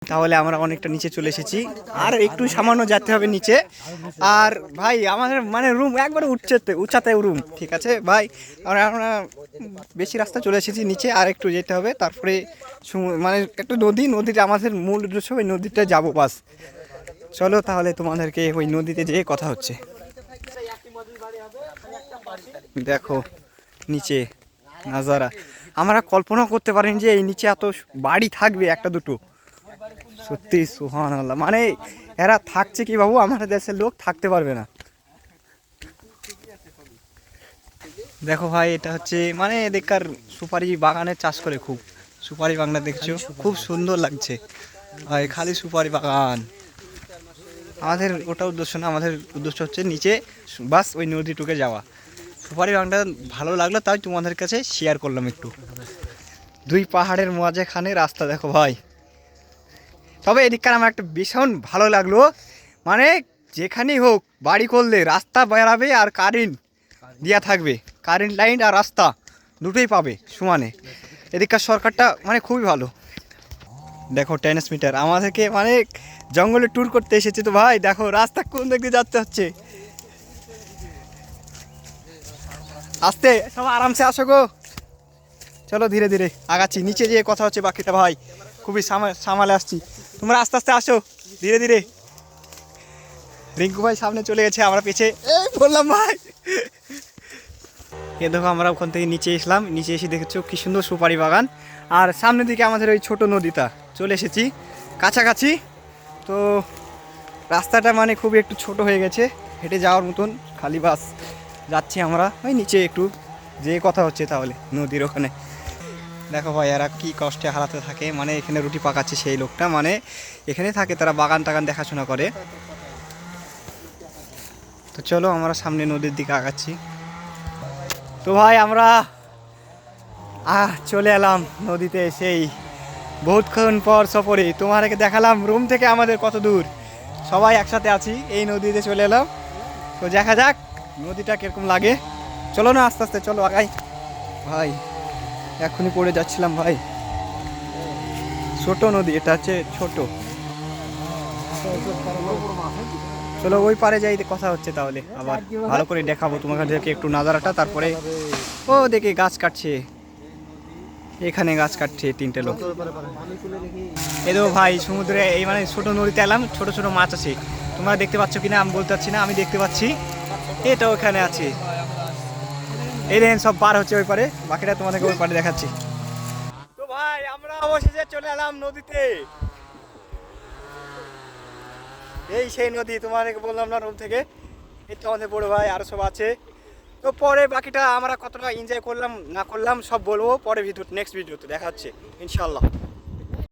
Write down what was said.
তাহলে আমরা অনেকটা নিচে চলে এসেছি, আর একটু সামান্য যেতে হবে নিচে। আর ভাই আমাদের মানে রুম একবারে উচ্চতে রুম, ঠিক আছে ভাই। আমরা বেশি রাস্তা চলে এসেছি নিচে, আর একটু যেতে হবে, তারপরে মানে একটু নদীটা আমাদের মূল উদ্দেশ্য, ওই নদীতে যাবো বাস। চলো তাহলে তোমাদেরকে ওই নদীতে যেয়ে কথা হচ্ছে। দেখো নিচে নাজারা, আমরা কল্পনা করতে পারিনি যে এই নিচে এত বাড়ি থাকবে, একটা দুটো। সত্যি সুবহানাল্লাহ, মানে এরা থাকছে কি বাবু, আমাদের দেশের লোক থাকতে পারবে না। দেখো ভাই এটা হচ্ছে মানে এদিককার সুপারি বাগানের চাষ করে, খুব সুপারি বাগানটা দেখছো, খুব সুন্দর লাগছে ভাই, খালি সুপারি বাগান। আমাদের ওটা উদ্দেশ্য না, আমাদের উদ্দেশ্য হচ্ছে নিচে বাস ওই নদীটুকে যাওয়া। সুপারি বাগানটা ভালো লাগলো, তাই তোমাদের কাছে শেয়ার করলাম একটু। দুই পাহাড়ের মাঝখানে রাস্তা দেখো ভাই। তবে এদিককার আমার একটা ভীষণ ভালো লাগলো, মানে যেখানেই হোক বাড়ি করলে রাস্তা বেরাবে আর কারেন্ট দেওয়া থাকবে, কারেন্ট লাইন আর রাস্তা দুটোই পাবে সমানে। এদিককার সরকারটা মানে খুবই ভালো। দেখো ট্রান্সমিটার আমাদেরকে মানে জঙ্গলে ট্যুর করতে এসেছে তো ভাই, দেখো রাস্তা কোন দিক দিয়ে যাচ্ছে হচ্ছে। আস্তে সব আরামসে আসো গো, চলো ধীরে ধীরে আগাচ্ছি, নিচে যেয়ে কথা হচ্ছে বাকিটা ভাই। খুবই সামালে আসছি, তোমরা আস্তে আস্তে আসো ধীরে ধীরে। রিঙ্কু ভাই সামনে চলে গেছে, আমরা পিছে এই বললাম ভাই। এ দেখো আমরা ওখান থেকে নিচে এসলাম, নিচে এসে দেখেছো কি সুন্দর সুপারি বাগান, আর সামনের দিকে আমাদের ওই ছোট নদীটা। চলে এসেছি কাছাকাছি, তো রাস্তাটা মানে খুবই একটু ছোট হয়ে গেছে, হেঁটে যাওয়ার মতন, খালি বাস যাচ্ছি আমরা ওই নিচে একটু যে কথা হচ্ছে তাহলে নদীর ওখানে। দেখো ভাই এরা কী কষ্টে হারাতে থাকে, মানে এখানে রুটি পাকাচ্ছে সেই লোকটা, মানে এখানে থাকে, তারা বাগান টাগান দেখাশোনা করে। তো চলো আমরা সামনে নদীর দিকে আগাচ্ছি। তো ভাই আমরা চলে এলাম নদীতে, সেই বহুতক্ষণ পর সফরে তোমাদেরকে দেখালাম রুম থেকে আমাদের কত দূর, সবাই একসাথে আছি, এই নদীতে চলে এলাম। তো দেখা যাক নদীটা কীরকম লাগে, চলো না আস্তে আস্তে চলো আগাই। ভাই এখনই পড়ে যাচ্ছিলাম ভাই, ছোট নদী এটা হচ্ছে ছোট। চলো ওই পারে যাই, কথা হচ্ছে তাহলে আবার ভালো করে দেখাবো তোমাদেরকে একটু নাজারাটা। তারপরে ও দেখে গাছ কাটছে, এখানে গাছ কাটছে তিনটে লোক। এদো ভাই সমুদ্রে এই মানে ছোট নদীতে এলাম, ছোট ছোট মাছ আছে, তোমরা দেখতে পাচ্ছ কিনা আমি বলতে পারছি না, আমি দেখতে পাচ্ছি এটা ওখানে আছে। এই দেখেন সব পার হচ্ছে ওই পারে, বাকিটা তোমাদেরকে ওই পারে দেখাচ্ছি। তো ভাই আমরা অবশেষে চলে এলাম নদীতে, এই সেই নদী তোমাদেরকে বললাম না রুম থেকে। এই তো আমাদের বড় ভাই আরো সব আছে। তো পরে বাকিটা আমরা কতটা এনজয় করলাম না করলাম সব বলবো পরে নেক্সট ভিডিওতে দেখা হচ্ছে ইনশাল্লাহ।